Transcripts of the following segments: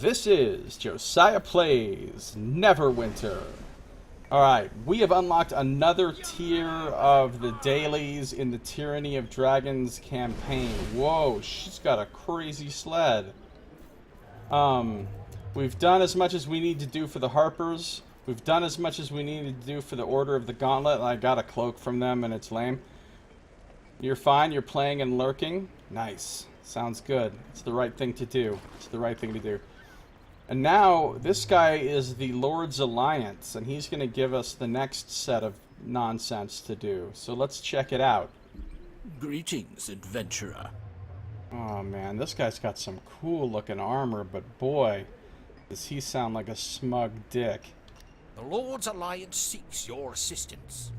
This is Josiah Plays Neverwinter. Alright, we have unlocked another tier of the dailies in the Tyranny of Dragons campaign. Whoa, she's got a crazy sled. We've done as much as we need to do for the Harpers. We've done as much as we needed to do for the Order of the Gauntlet. I got a cloak from them and it's lame. You're fine, you're playing and lurking. Nice. Sounds good. It's the right thing to do. It's the right thing to do. And now, this guy is the Lord's Alliance, and he's going to give us the next set of nonsense to do. So let's check it out. Greetings, adventurer. Oh man, this guy's got some cool looking armor, but boy, does he sound like a smug dick. The Lord's Alliance seeks your assistance.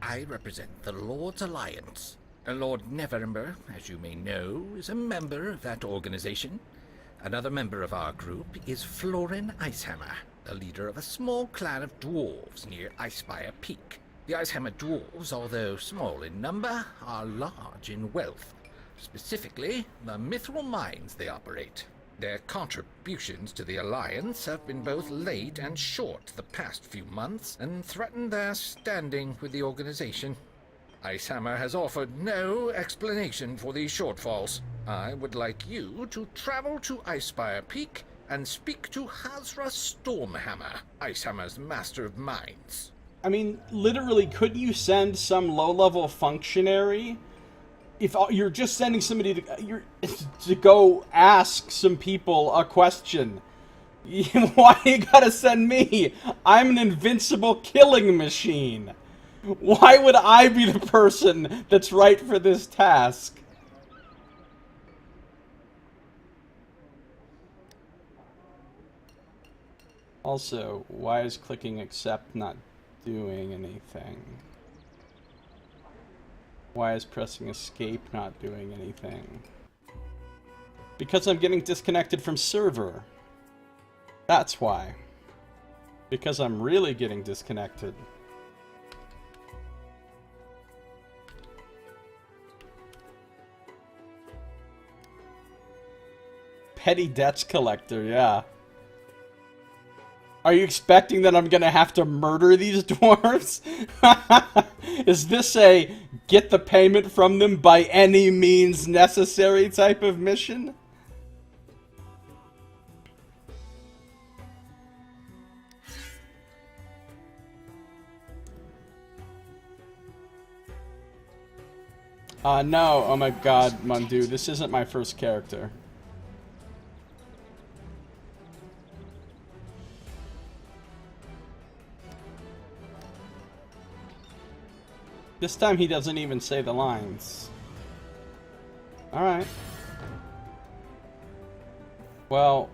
I represent the Lord's Alliance. Lord Neverwinter, as you may know, is a member of that organization. Another member of our group is Florin Icehammer, the leader of a small clan of dwarves near Icespire Peak. The Icehammer dwarves, although small in number, are large in wealth. Specifically, the mithril mines they operate. Their contributions to the Alliance have been both late and short the past few months, and threaten their standing with the organization. Icehammer has offered no explanation for these shortfalls. I would like you to travel to Icespire Peak and speak to Hazra Stormhammer, Icehammer's master of mines. I mean, literally, couldn't you send some low-level functionary? If you're just sending somebody to go ask some people a question, why you gotta send me? I'm an invincible killing machine. Why would I be the person that's right for this task? Also, why is clicking accept not doing anything? Why is pressing escape not doing anything? Because I'm getting disconnected from server. That's why. Because I'm really getting disconnected. Petty debts collector, yeah. Are you expecting that I'm gonna have to murder these dwarves? Is this a get the payment from them by any means necessary type of mission? No. Oh my god, Mundu, this isn't my first character. This time he doesn't even say the lines. Alright. Well,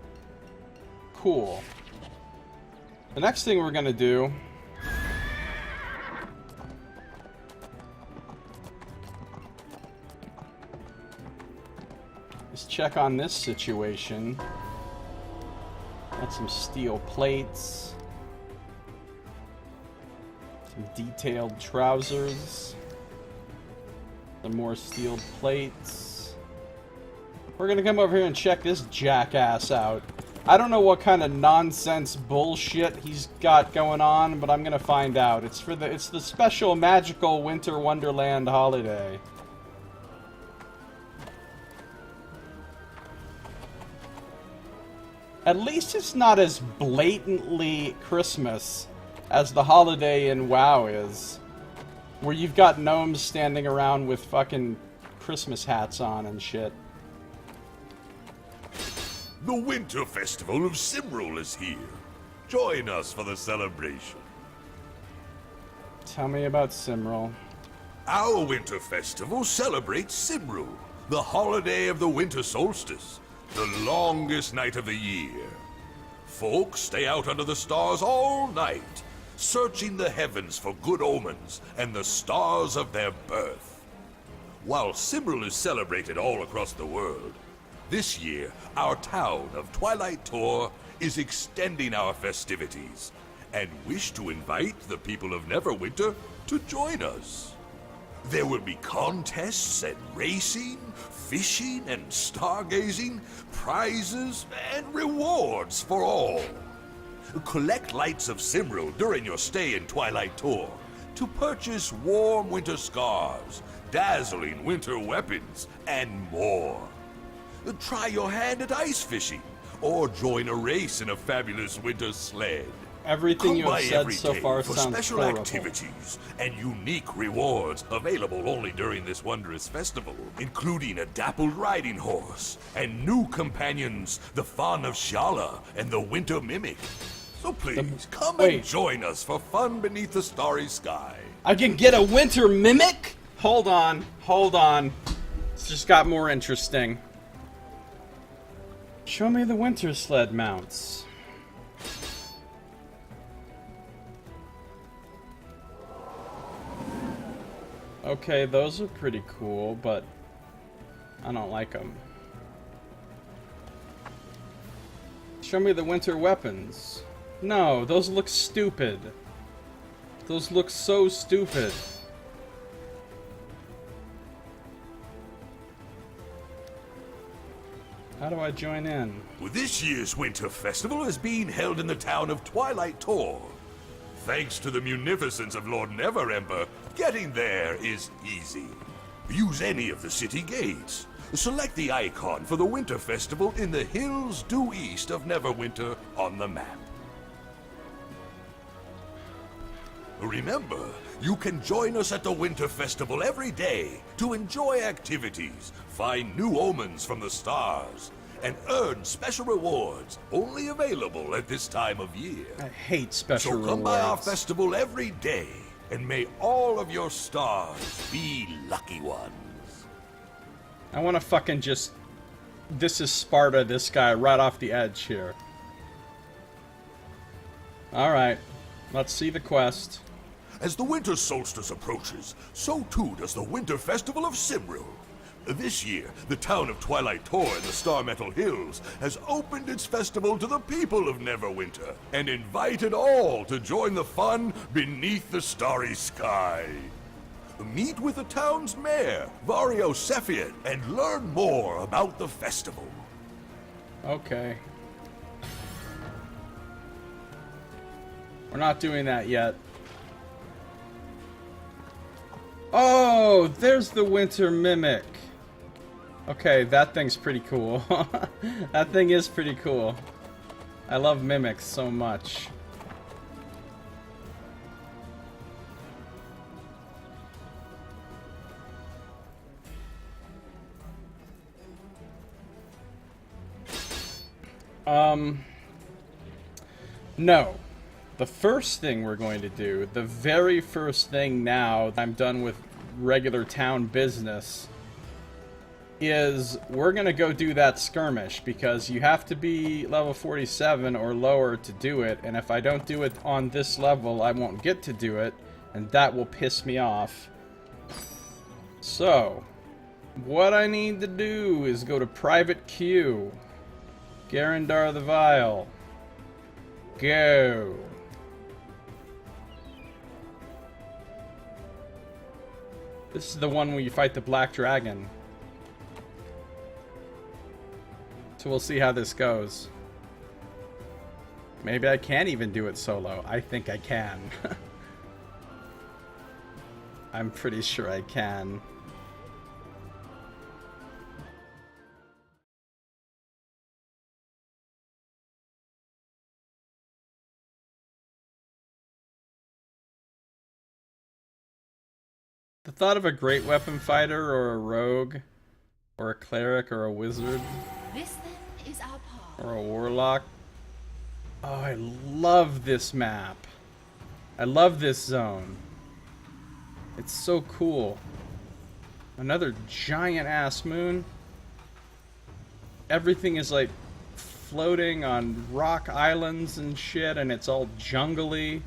cool. The next thing we're gonna do is check on this situation. Got some steel plates. Detailed trousers. Some more steel plates. We're gonna come over here and check this jackass out. I don't know what kind of nonsense bullshit he's got going on, but I'm gonna find out. It's the special magical winter wonderland holiday. At least it's not as blatantly Christmas as the holiday in WoW is, where you've got gnomes standing around with fucking Christmas hats on and shit. The Winter Festival of Cymrul is here. Join us for the celebration. Tell me about Cymrul. Our Winter Festival celebrates Cymrul, the holiday of the winter solstice, the longest night of the year. Folks stay out under the stars all night, searching the heavens for good omens and the stars of their birth. While Cymrul is celebrated all across the world, this year our town of Twilight Tor is extending our festivities and wish to invite the people of Neverwinter to join us. There will be contests and racing, fishing and stargazing, prizes and rewards for all. Collect Lights of Cymru during your stay in Twilight Tor to purchase warm winter scarves, dazzling winter weapons, and more. Try your hand at ice fishing, or join a race in a fabulous winter sled. Everything Come you by have said every so day far for sounds special horrible. activities and unique rewards available only during this wondrous festival, including a dappled riding horse and new companions, the Fawn of Shala and the Winter Mimic. So please, come wait. and join us for fun beneath the starry sky. I can get a winter mimic? Hold on, hold on. It's just got more interesting. Show me the winter sled mounts. Okay, those are pretty cool, but I don't like them. Show me the winter weapons. No, those look stupid. Those look so stupid. How do I join in? Well, this year's Winter Festival is being held in the town of Twilight Tor. Thanks to the munificence of Lord Neverwinter, getting there is easy. Use any of the city gates. Select the icon for the Winter Festival in the hills due east of Neverwinter on the map. Remember, you can join us at the Winter Festival every day to enjoy activities, find new omens from the stars, and earn special rewards only available at this time of year. I hate special So come by our rewards. festival every day, and may all of your stars be lucky ones. I want to fucking just... This is Sparta, this guy, right off the edge here. Alright, let's see the quest. As the winter solstice approaches, so too does the Winter Festival of Cymru. This year, the town of Twilight Tor in the Star Metal Hills has opened its festival to the people of Neverwinter and invited all to join the fun beneath the starry sky. Meet with the town's mayor, Vario Sephian, and learn more about the festival. Okay. We're not doing that yet. Oh, there's the winter mimic. Okay, that thing's pretty cool. That thing is pretty cool. I love mimics so much. No. The first thing we're going to do, the very first thing now that I'm done with regular town business, is we're going to go do that skirmish, because you have to be level 47 or lower to do it, and if I don't do it on this level, I won't get to do it, and that will piss me off. So, what I need to do is go to Private Queue. Garandar the Vile. Go. This is the one where you fight the Black Dragon. So we'll see how this goes. Maybe I can't even do it solo. I think I can. I'm pretty sure I can. The thought of a great weapon fighter, or a rogue, or a cleric, or a wizard, This then is our path. or a warlock. Oh, I love this map. I love this zone. It's so cool. Another giant ass moon. Everything is like floating on rock islands and shit, and it's all jungly.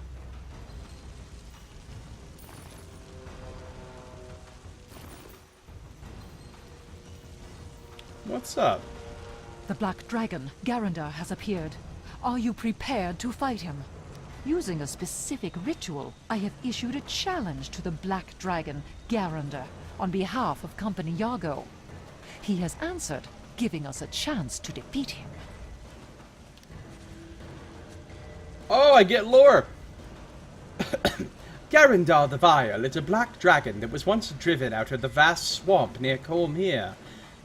What's up? The Black Dragon, Garandar, has appeared. Are you prepared to fight him? Using a specific ritual, I have issued a challenge to the Black Dragon, Garander, on behalf of Company Yago. He has answered, giving us a chance to defeat him. Oh, I get lore! Garandar the Vile is a black dragon that was once driven out of the vast swamp near Cormyr.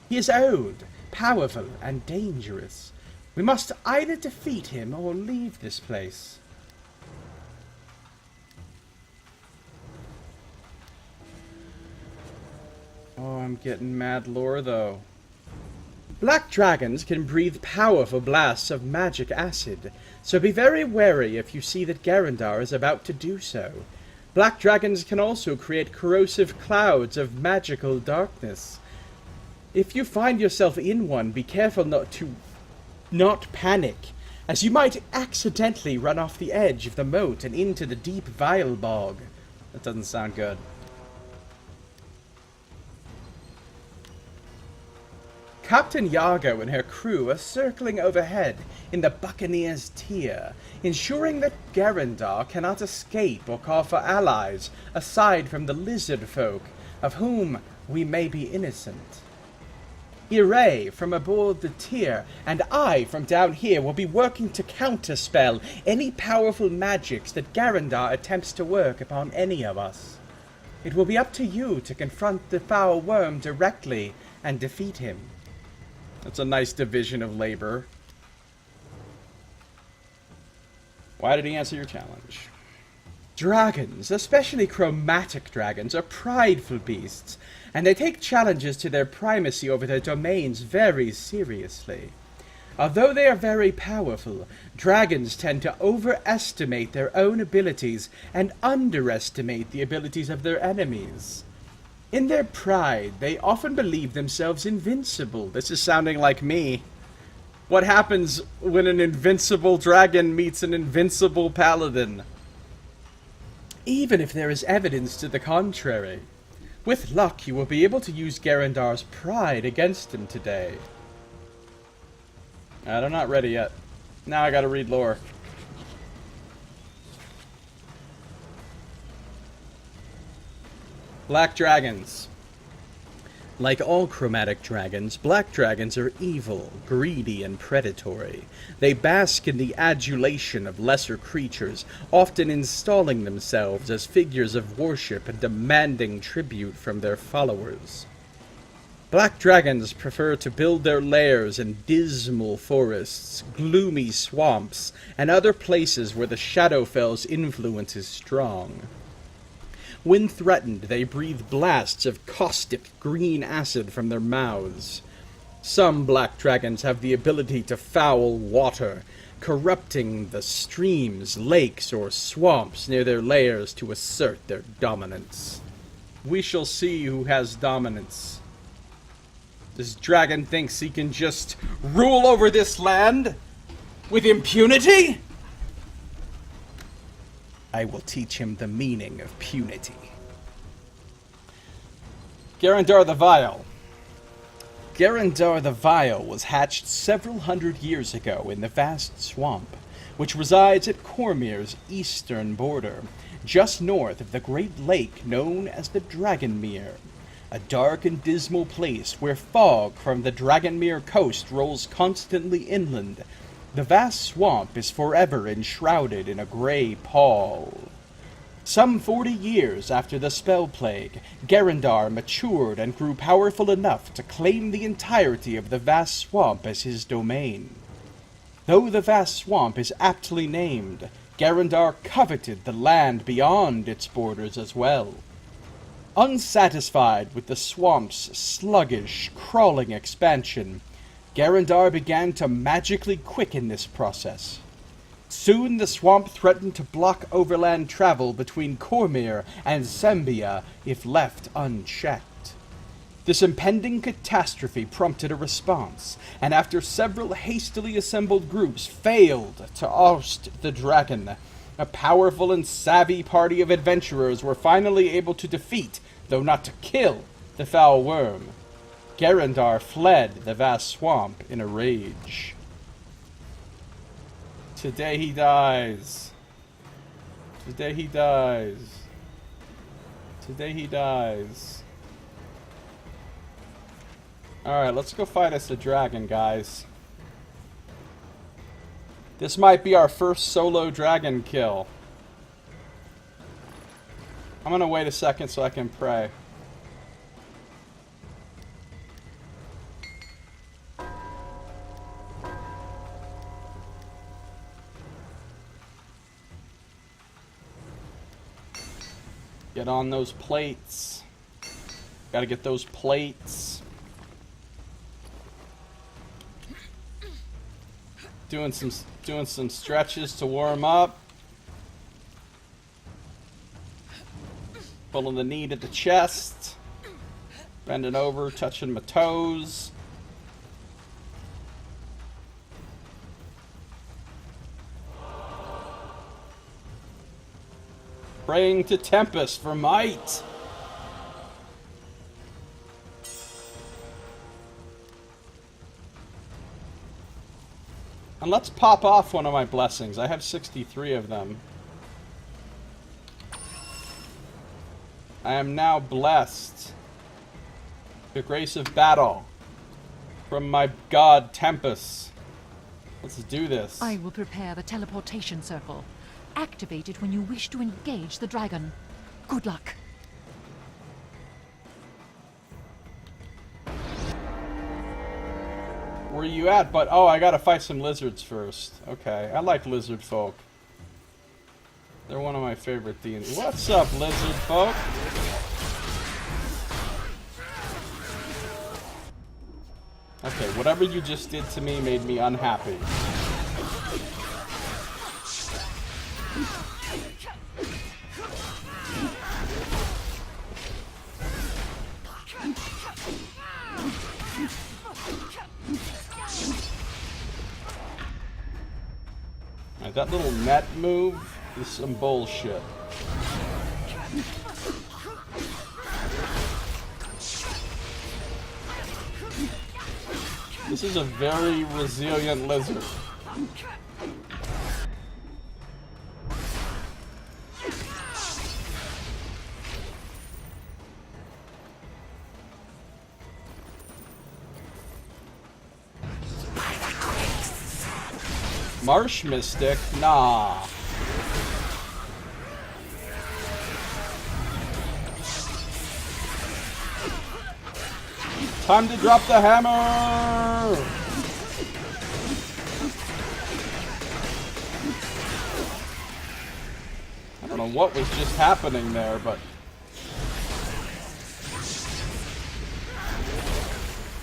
He is old, powerful, and dangerous. We must either defeat him or leave this place. Oh, I'm getting mad lore, though. Black dragons can breathe powerful blasts of magic acid, so be very wary if you see that Garandar is about to do so. Black dragons can also create corrosive clouds of magical darkness. If you find yourself in one, be careful not panic, as you might accidentally run off the edge of the moat and into the deep vile bog. That doesn't sound good. Captain Yago and her crew are circling overhead in the Buccaneer's tier, ensuring that Garandar cannot escape or call for allies aside from the lizard folk, of whom we may be innocent. Iray from aboard the tier and I from down here will be working to counterspell any powerful magics that Garandar attempts to work upon any of us. It will be up to you to confront the foul worm directly and defeat him. That's a nice division of labor. Why did he answer your challenge? Dragons, especially chromatic dragons, are prideful beasts, and they take challenges to their primacy over their domains very seriously. Although they are very powerful, dragons tend to overestimate their own abilities and underestimate the abilities of their enemies. In their pride, they often believe themselves invincible. This is sounding like me. What happens when an invincible dragon meets an invincible paladin? Even if there is evidence to the contrary. With luck, you will be able to use Garandar's pride against him today. I'm not ready yet. Now I gotta read lore. Black dragons. Like all chromatic dragons, black dragons are evil, greedy, and predatory. They bask in the adulation of lesser creatures, often installing themselves as figures of worship and demanding tribute from their followers. Black dragons prefer to build their lairs in dismal forests, gloomy swamps, and other places where the Shadowfell's influence is strong. When threatened, they breathe blasts of caustic green acid from their mouths. Some black dragons have the ability to foul water, corrupting the streams, lakes, or swamps near their lairs to assert their dominance. We shall see who has dominance. This dragon thinks he can just rule over this land with impunity? I will teach him the meaning of punity. Garandar the Vile. Garandar the Vile was hatched several hundred years ago in the vast swamp, which resides at Cormyr's eastern border, just north of the great lake known as the Dragonmere, a dark and dismal place where fog from the Dragonmere coast rolls constantly inland. The vast swamp is forever enshrouded in a gray pall. Some 40 years after the spell plague, Garandar matured and grew powerful enough to claim the entirety of the vast swamp as his domain. Though the vast swamp is aptly named, Garandar coveted the land beyond its borders as well. Unsatisfied with the swamp's sluggish, crawling expansion, Garandar began to magically quicken this process. Soon the swamp threatened to block overland travel between Cormyr and Sembia if left unchecked. This impending catastrophe prompted a response, and after several hastily assembled groups failed to oust the dragon, a powerful and savvy party of adventurers were finally able to defeat, though not to kill, the foul worm. Garandar fled the vast swamp in a rage. Today he dies. Today he dies. Today he dies. Alright, let's go fight us a dragon, guys. This might be our first solo dragon kill. I'm gonna wait a second so I can pray. Get on those plates. Gotta get those plates. Doing some stretches to warm up. Pulling the knee to the chest. Bending over, touching my toes. Praying to Tempest for might. And let's pop off one of my blessings. I have 63 of them. I am now blessed. The grace of battle. From my god Tempest. Let's do this. I will prepare the teleportation circle. Activate it when you wish to engage the dragon. Good luck. Where you at? But oh, I gotta fight some lizards first. Okay, I like lizard folk. They're one of my favorite D&D. What's up, lizard folk? Okay, whatever you just did to me made me unhappy. Alright, that little net move is some bullshit. This is a very resilient lizard. Marsh Mystic? Nah. Time to drop the hammer! I don't know what was just happening there, but...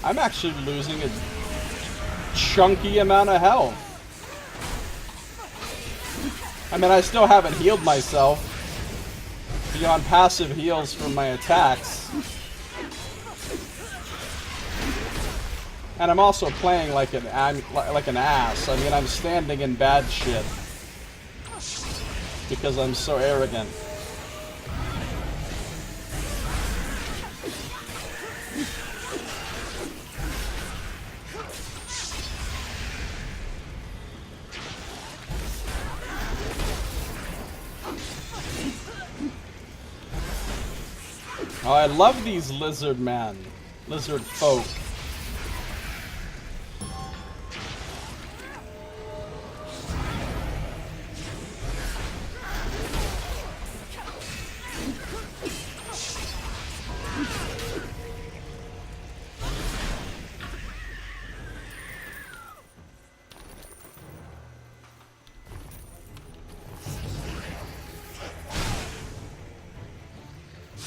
I'm actually losing a chunky amount of health. I mean, I still haven't healed myself beyond passive heals from my attacks. And I'm also playing like an ass. I mean, I'm standing in bad shit because I'm so arrogant. Oh, I love these lizard folk.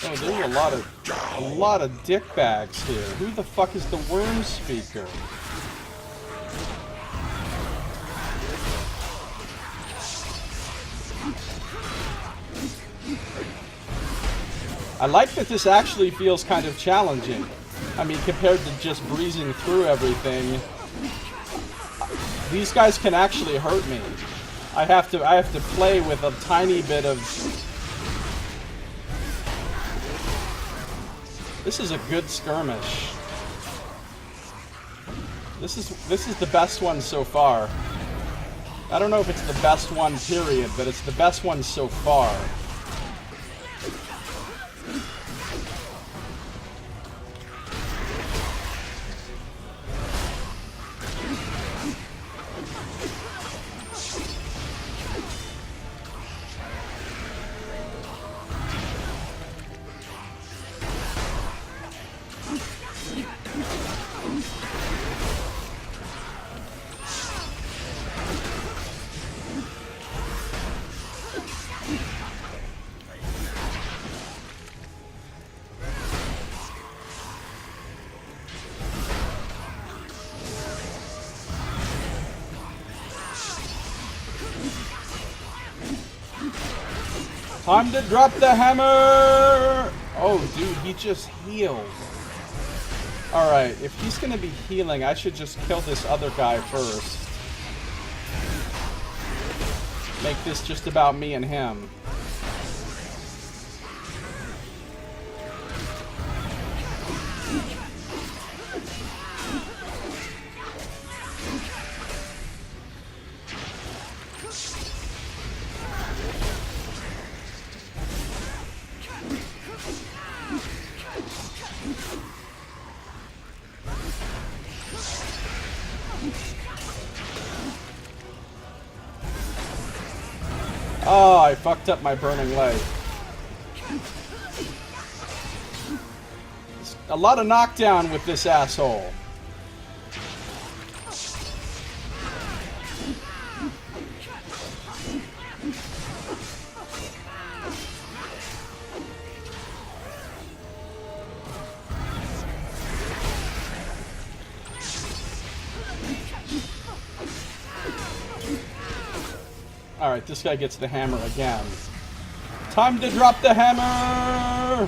Oh, there's a lot of dickbags here. Who the fuck is the worm speaker? I like that this actually feels kind of challenging. I mean, compared to just breezing through everything, these guys can actually hurt me. I have to play with a tiny bit of. This is a good skirmish. This is the best one so far. I don't know if it's the best one, period, but it's the best one so far. Time to drop the hammer! Oh, dude, he just healed. Alright, if he's gonna be healing, I should just kill this other guy first. Make this just about me and him. Oh, I fucked up my burning leg. A lot of knockdown with this asshole. Alright, this guy gets the hammer again. Time to drop the hammer!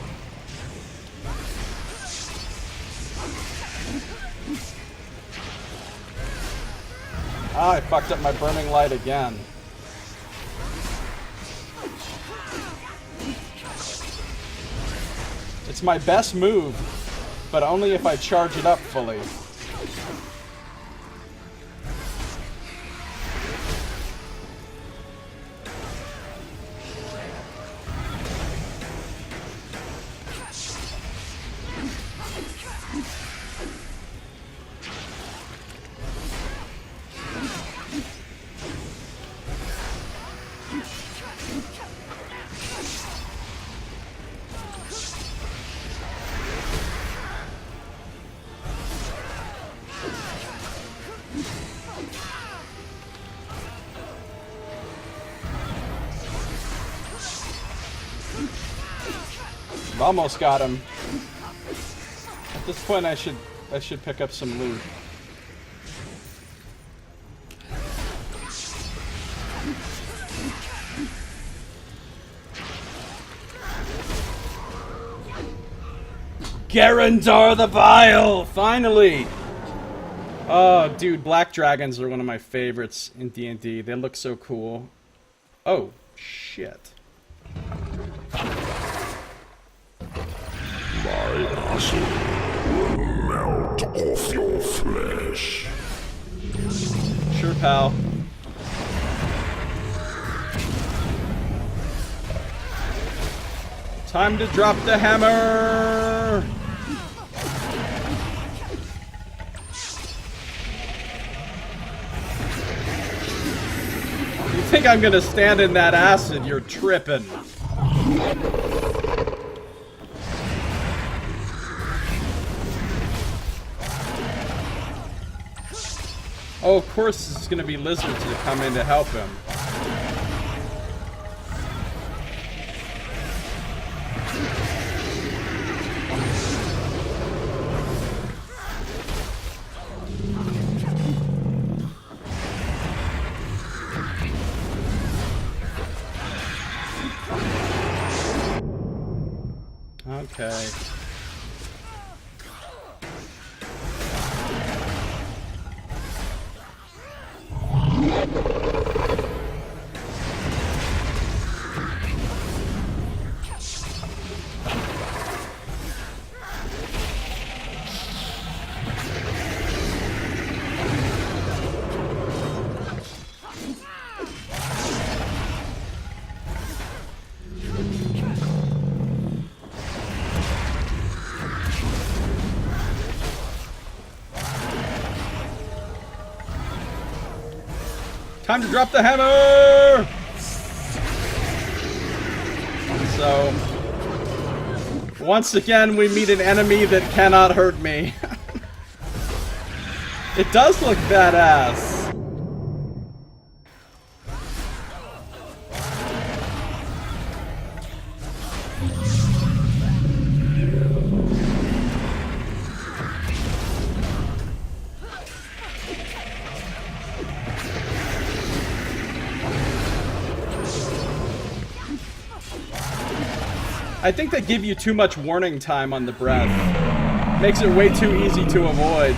Ah, I fucked up my burning light again. It's my best move, but only if I charge it up fully. Almost got him. At this point, I should pick up some loot. Garandar the Vile! Finally! Oh, dude, black dragons are one of my favorites in D&D. They look so cool. Oh, shit. My acid will melt off your flesh. Sure, pal. Time to drop the hammer! You think I'm gonna stand in that acid? You're tripping. Oh, of course it's gonna be lizards that come in to help him. Okay. Time to drop the hammer! So, once again, we meet an enemy that cannot hurt me. It does look badass. I think they give you too much warning time on the breath. Makes it way too easy to avoid.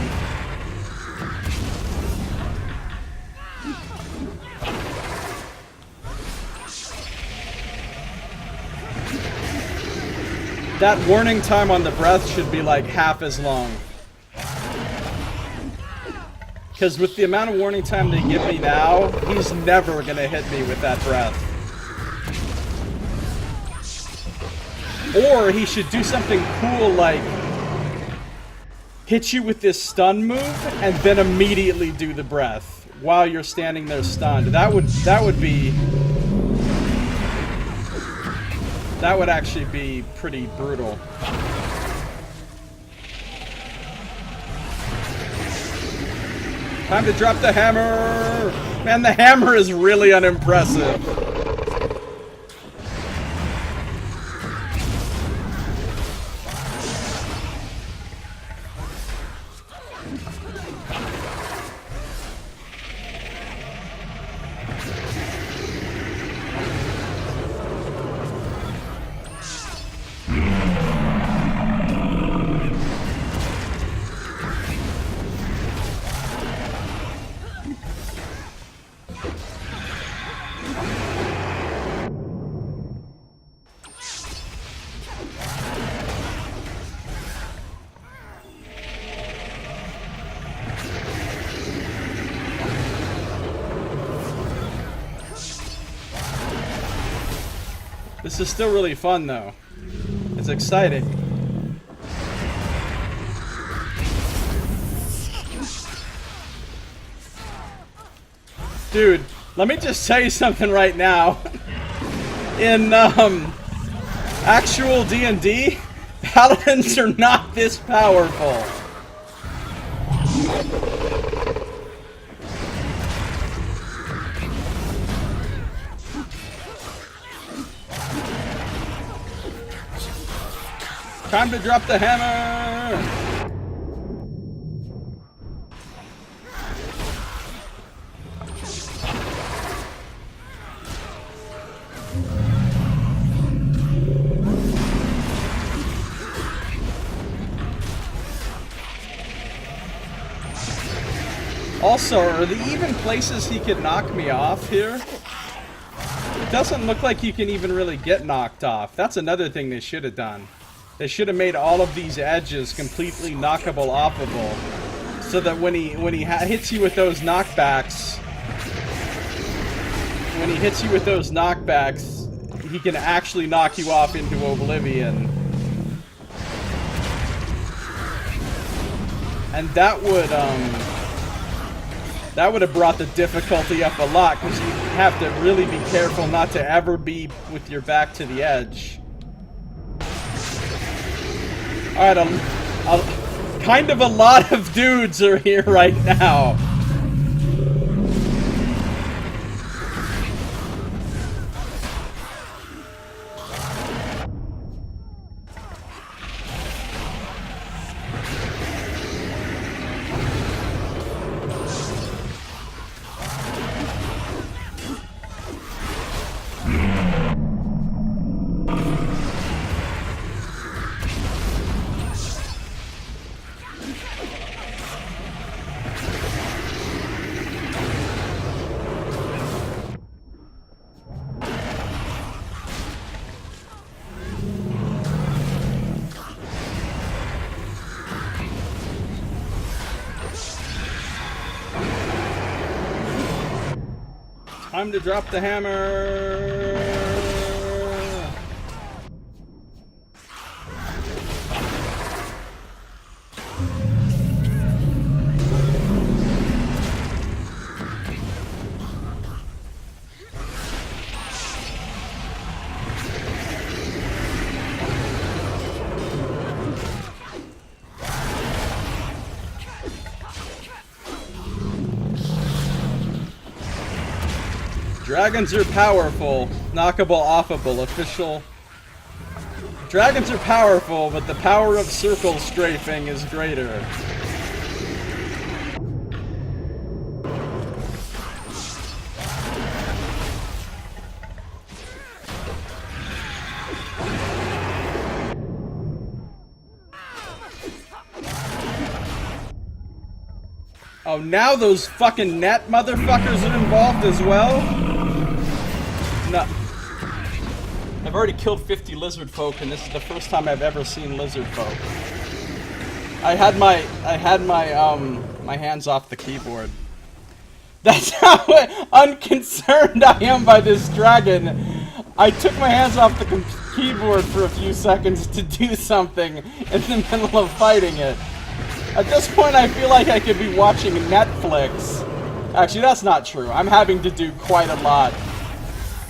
That warning time on the breath should be like half as long. Because with the amount of warning time they give me now, he's never gonna hit me with that breath. Or he should do something cool like hit you with this stun move and then immediately do the breath while you're standing there stunned. That would actually be pretty brutal. Time to drop the hammer! Man, the hammer is really unimpressive. This is still really fun, though. It's exciting. Dude, let me just tell you something right now. In, actual D&D, paladins are not this powerful. Time to drop the hammer! Also, are there even places he could knock me off here? It doesn't look like you can even really get knocked off. That's another thing they should have done. They should have made all of these edges completely knockable offable, so that when he hits you with those knockbacks, he can actually knock you off into oblivion. And that would have brought the difficulty up a lot, because you have to really be careful not to ever be with your back to the edge. Alright, kind of a lot of dudes are here right now. Time to drop the hammer! Dragons are powerful. Knockable, offable, official. Dragons are powerful, but the power of circle strafing is greater. Oh, now those fucking net motherfuckers are involved as well? No. I've already killed 50 lizard folk, and this is the first time I've ever seen lizard folk. I had my hands off the keyboard. That's how unconcerned I am by this dragon. I took my hands off the keyboard for a few seconds to do something in the middle of fighting it. At this point, I feel like I could be watching Netflix. Actually, that's not true. I'm having to do quite a lot.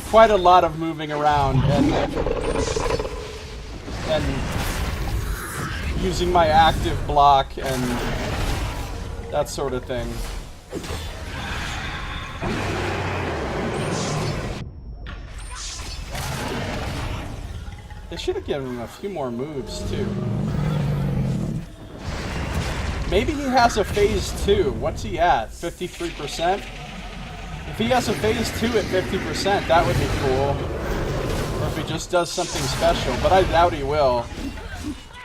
Quite a lot of moving around and using my active block and that sort of thing. They should have given him a few more moves, too. Maybe he has a phase 2. What's he at? 53%? If he has a phase 2 at 50%, that would be cool. Or if he just does something special, but I doubt he will.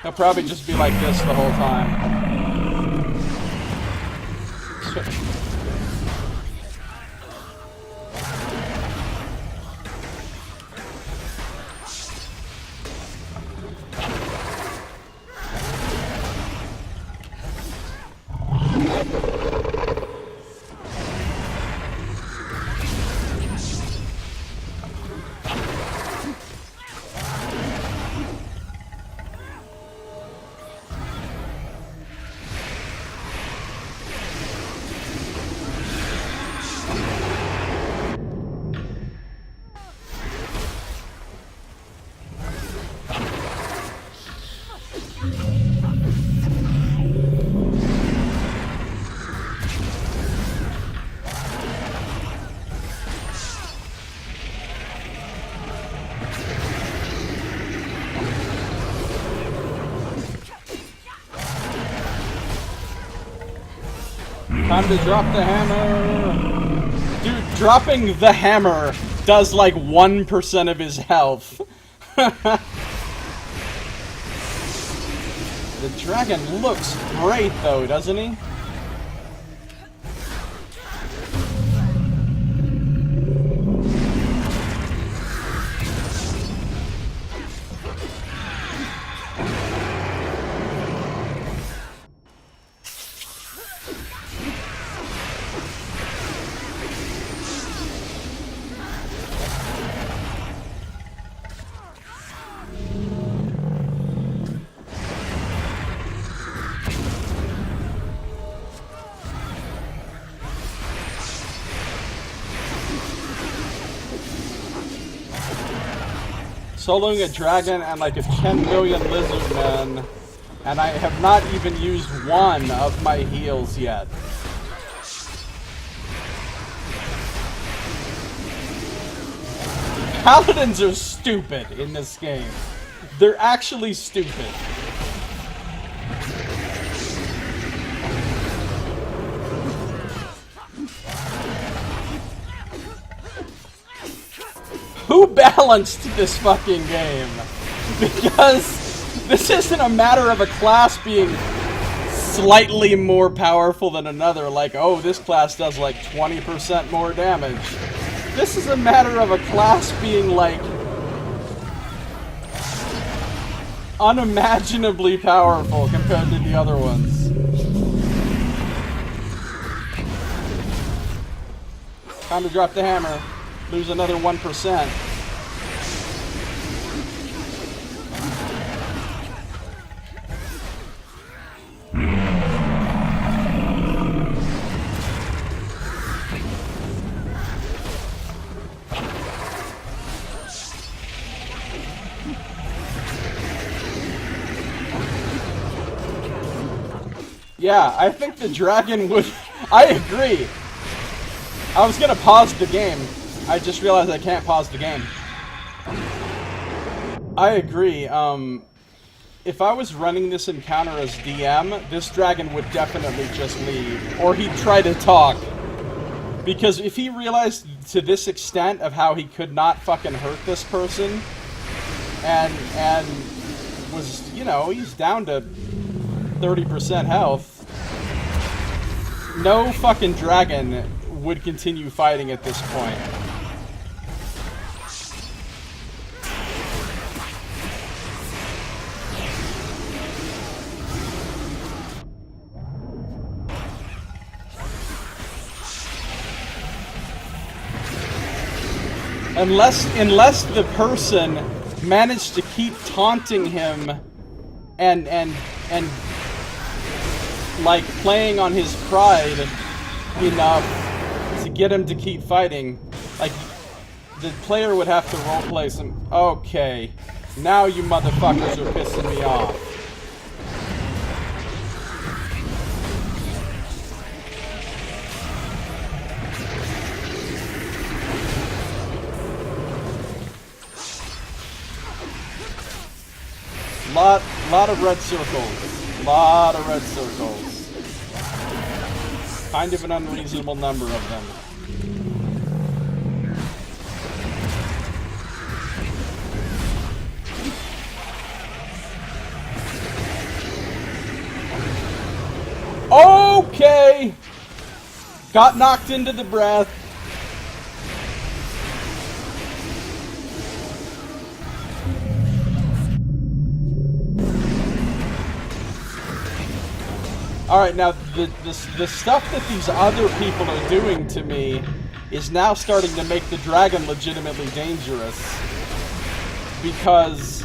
He'll probably just be like this the whole time. Time to drop the hammer! Dude, dropping the hammer does like 1% of his health. The dragon looks great though, doesn't he? Soloing a dragon and like a 10 million lizard men, and I have not even used one of my heals yet. Paladins are stupid in this game. They're actually stupid. Who balanced this fucking game? Because this isn't a matter of a class being slightly more powerful than another, like, oh, this class does like 20% more damage. This is a matter of a class being like unimaginably powerful compared to the other ones. Time to drop the hammer. Lose another 1%. Yeah, I think the dragon would... I agree. I was gonna pause the game I just realized I can't pause the game. I agree. If I was running this encounter as DM, this dragon would definitely just leave. Or he'd try to talk. Because if he realized to this extent of how he could not fucking hurt this person, and was, you know, he's down to 30% health, no fucking dragon would continue fighting at this point. Unless the person managed to keep taunting him and like playing on his pride enough to get him to keep fighting, like the player would have to roleplay some. Okay, now you motherfuckers are pissing me off. Lot of red circles. Lot of red circles. Kind of an unreasonable number of them. Okay! Got knocked into the breath. Alright, now, the stuff that these other people are doing to me is now starting to make the dragon legitimately dangerous. Because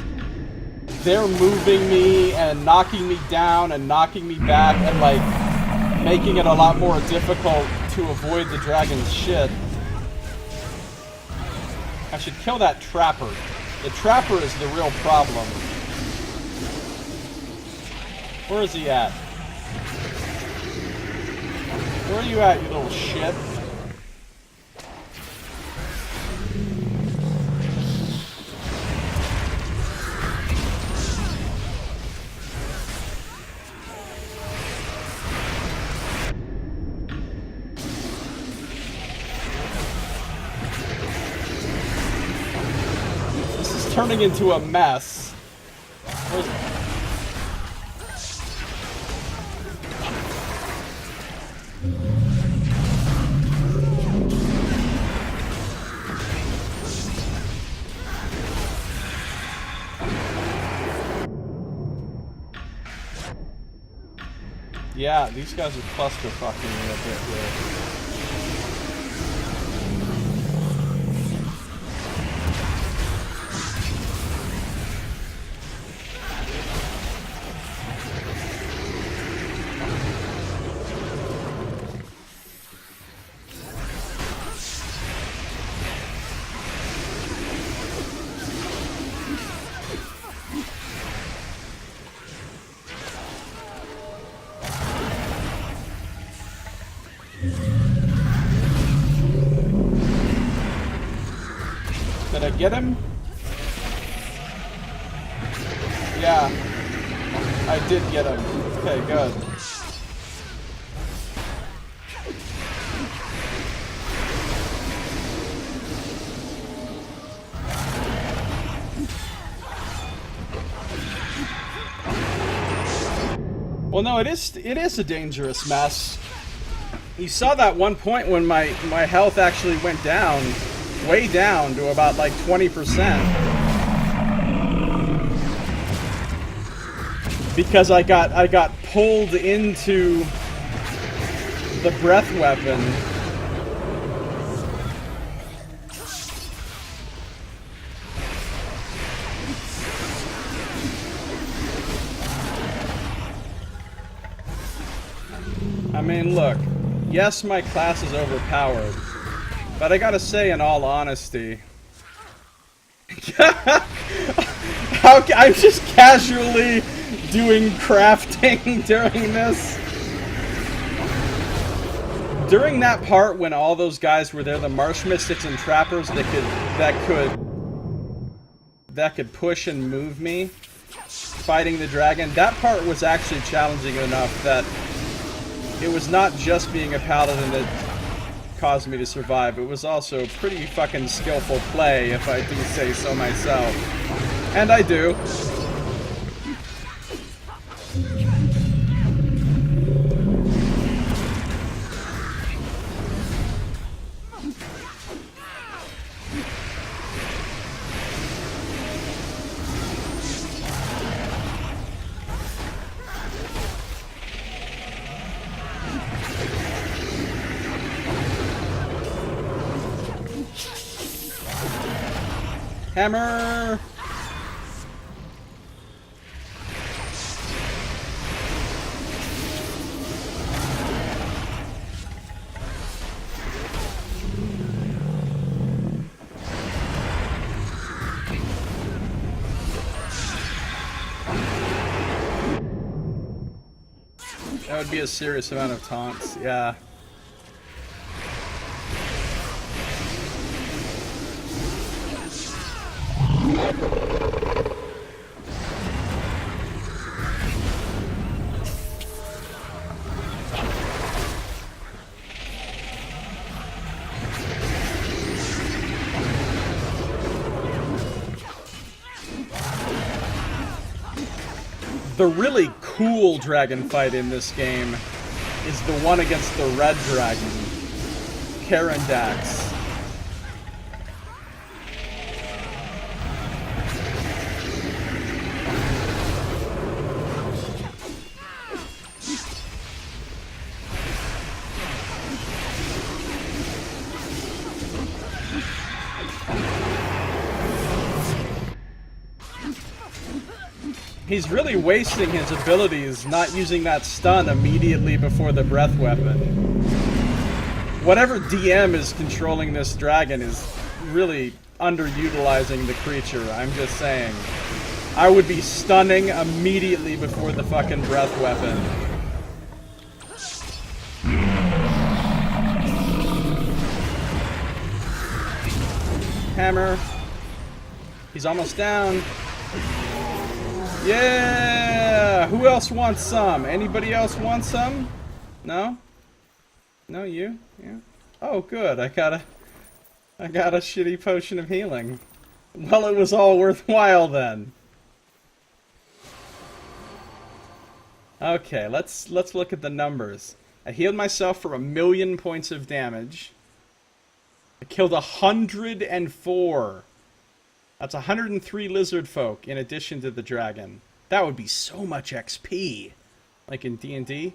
they're moving me and knocking me down and knocking me back and, like, making it a lot more difficult to avoid the dragon's shit. I should kill that trapper. The trapper is the real problem. Where is he at? Where are you at, you little shit? This is turning into a mess. Where's... Yeah, these guys are clusterfucking me a bit here. Did I get him? Yeah. I did get him. Okay, good. Well, no, it is a dangerous mess. You saw that one point when my health actually went down. Way down to about like 20%. Because I got pulled into the breath weapon. I mean, look, yes, my class is overpowered. But I gotta say, in all honesty, I'm just casually doing crafting during this. During that part when all those guys were there, the Marsh Mystics and Trappers that could push and move me, fighting the dragon, that part was actually challenging enough that it was not just being a paladin that caused me to survive. It was also pretty fucking skillful play, if I do say so myself. And I do. Hammer! That would be a serious amount of taunts, yeah. The really cool dragon fight in this game is the one against the red dragon, Karendax. He's really wasting his abilities not using that stun immediately before the breath weapon. Whatever DM is controlling this dragon is really underutilizing the creature, I'm just saying. I would be stunning immediately before the fucking breath weapon. Hammer. He's almost down. Yeah! Who else wants some? Anybody else want some? No? No, you? Yeah. Oh, good. I got a shitty potion of healing. Well, it was all worthwhile then. Okay, let's look at the numbers. I healed myself for 1,000,000 points of damage. I killed 104. That's 103 lizard folk in addition to the dragon. That would be so much XP. Like in D&D.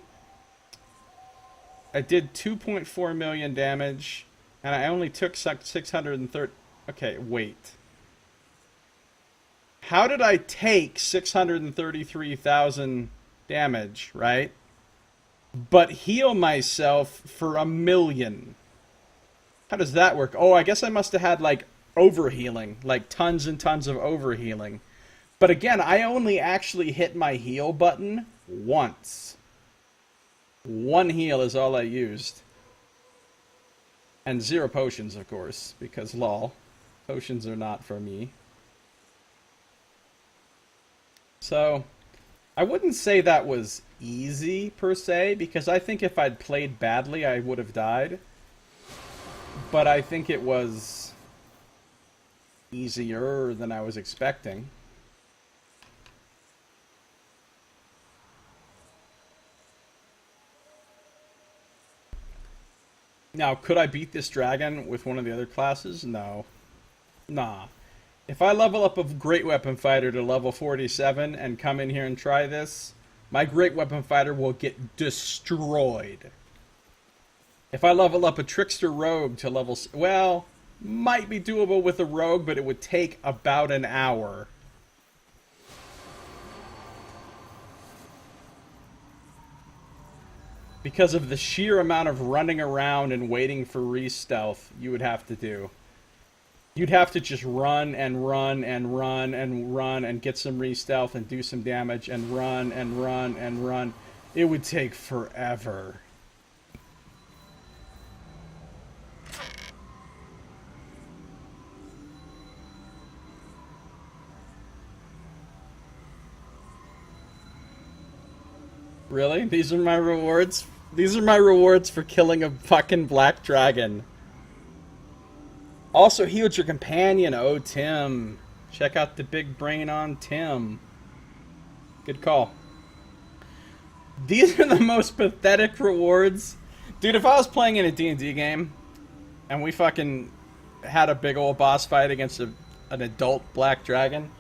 I did 2.4 million damage. And I only took 630... Okay, wait. How did I take 633,000 damage, right? But heal myself for 1,000,000. How does that work? Oh, I guess I must have had, like, overhealing, like tons and tons of overhealing. But again, I only actually hit my heal button once. One heal is all I used. And 0 potions, of course, because lol, potions are not for me. So, I wouldn't say that was easy, per se, because I think if I'd played badly, I would have died. But I think it was easier than I was expecting. Now, could I beat this dragon with one of the other classes? No. Nah. If I level up a Great Weapon Fighter to level 47 and come in here and try this, my Great Weapon Fighter will get destroyed. If I level up a Trickster Rogue to level... Well... might be doable with a rogue, but it would take about an hour. Because of the sheer amount of running around and waiting for re-stealth you would have to do. You'd have to just run and run and run and run and get some re-stealth and do some damage and run and run and run. It would take forever. Really? These are my rewards? These are my rewards for killing a fucking black dragon. Also healed your companion. Oh, Tim. Check out the big brain on Tim. Good call. These are the most pathetic rewards. Dude, if I was playing in a D&D game and we fucking had a big old boss fight against an adult black dragon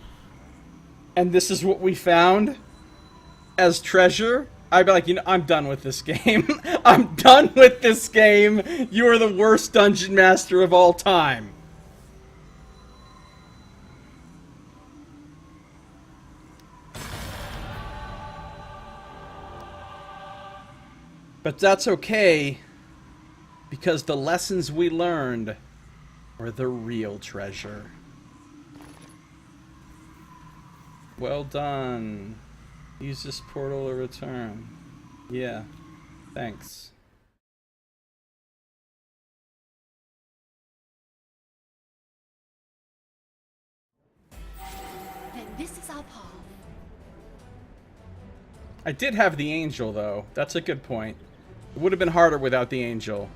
and this is what we found as treasure, I'd be like, you know, I'm done with this game. I'm done with this game. You are the worst dungeon master of all time. But that's okay, because the lessons we learned are the real treasure. Well done. Use this portal to return. Yeah, thanks. Then this is our path. I did have the angel, though. That's a good point. It would have been harder without the angel.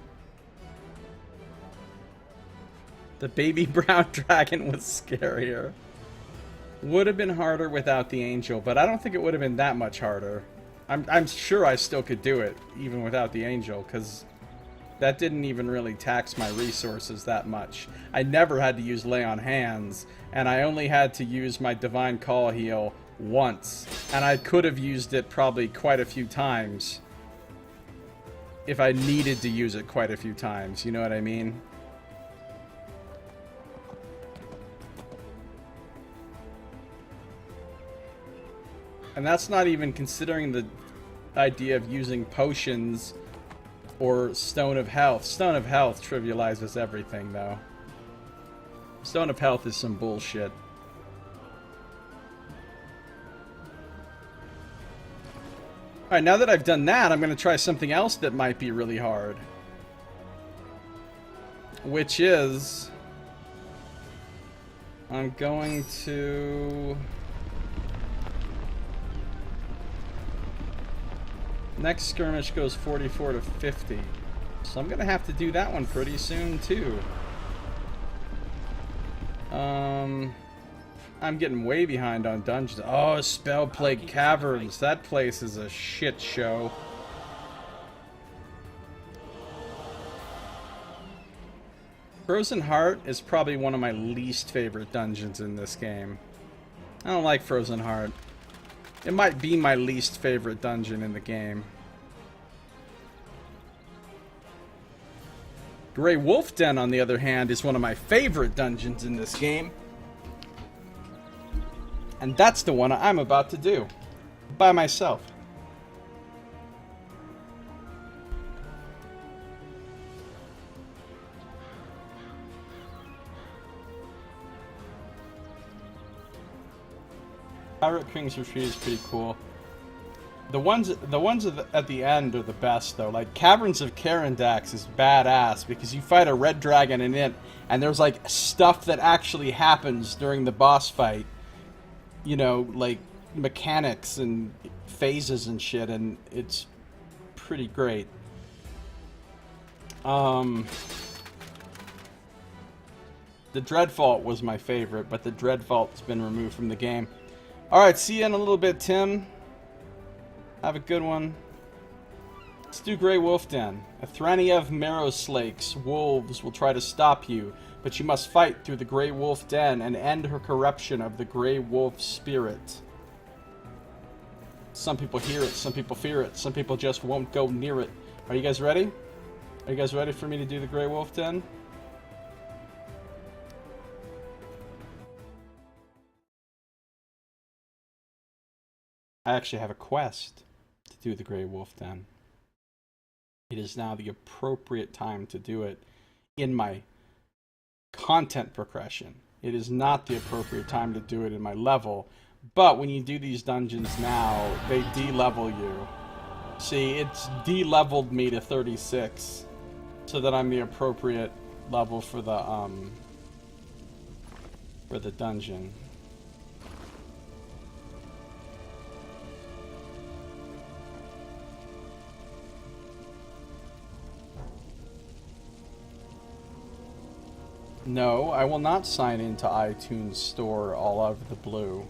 The baby brown dragon was scarier. Would have been harder without the angel, but I don't think it would have been that much harder. I'm sure I still could do it, even without the angel, because that didn't even really tax my resources that much. I never had to use lay on hands, and I only had to use my divine call heal once, and I could have used it probably quite a few times if I needed to use it quite a few times, you know what I mean? And that's not even considering the idea of using potions or Stone of Health. Stone of Health trivializes everything, though. Stone of Health is some bullshit. Alright, now that I've done that, I'm going to try something else that might be really hard. Which is... I'm going to... Next skirmish goes 44 to 50. So I'm going to have to do that one pretty soon, too. I'm getting way behind on dungeons. Oh, Spell Plague Caverns. That place is a shit show. Frozen Heart is probably one of my least favorite dungeons in this game. I don't like Frozen Heart. It might be my least favorite dungeon in the game. Grey Wolf Den, on the other hand, is one of my favorite dungeons in this game. And that's the one I'm about to do. By myself. Pirate King's Retreat is pretty cool. The ones at the end are the best, though. Like, Caverns of Carendax is badass because you fight a red dragon in it, and there's, like, stuff that actually happens during the boss fight. You know, like, mechanics and phases and shit, and it's pretty great. The Dreadvault was my favorite, but the Dreadvault's been removed from the game. Alright, see you in a little bit, Tim. Have a good one. Let's do Grey Wolf Den. A Thranny of Marrowslakes wolves will try to stop you, but you must fight through the Grey Wolf Den and end her corruption of the Grey Wolf spirit. Some people hear it, some people fear it, some people just won't go near it. Are you guys ready? Are you guys ready for me to do the Grey Wolf Den? I actually have a quest to do the Grey Wolf Den. It is now the appropriate time to do it in my content progression. It is not the appropriate time to do it in my level, but when you do these dungeons now, they de-level you. See, it's de-leveled me to 36, so that I'm the appropriate level for the dungeon. No, I will not sign into iTunes Store all out of the blue.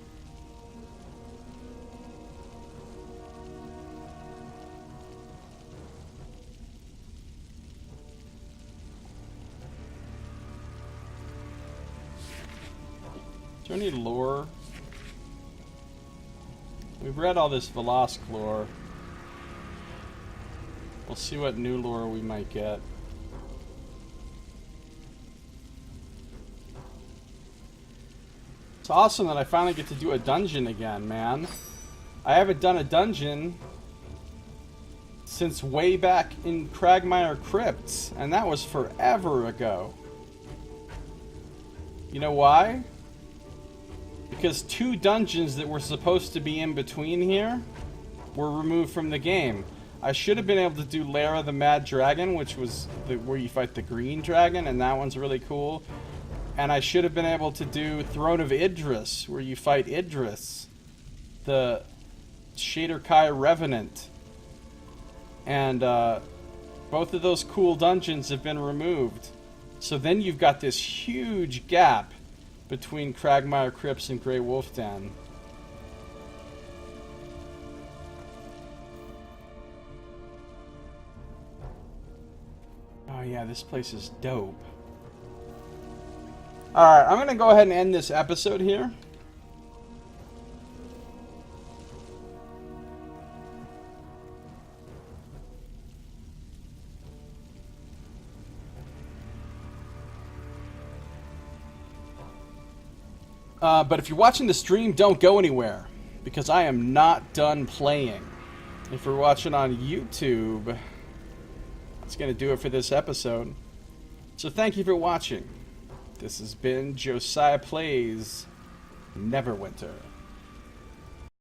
Is there any lore? We've read all this Velosk lore. We'll see what new lore we might get. It's awesome that I finally get to do a dungeon again, man. I haven't done a dungeon since way back in Cragmire Crypts, and that was forever ago. You know why? Because 2 dungeons that were supposed to be in between here were removed from the game. I should have been able to do Lair of the Mad Dragon, which was where you fight the green dragon, and that one's really cool. And I should have been able to do Throne of Idris, where you fight Idris, the Shader Kai Revenant. And both of those cool dungeons have been removed. So then you've got this huge gap between Cragmire Crypts and Grey Wolf Den. Oh yeah, this place is dope. Alright, I'm going to go ahead and end this episode here. But if you're watching the stream, don't go anywhere, because I am not done playing. If you're watching on YouTube, that's going to do it for this episode. So thank you for watching. This has been Josiah Plays Neverwinter.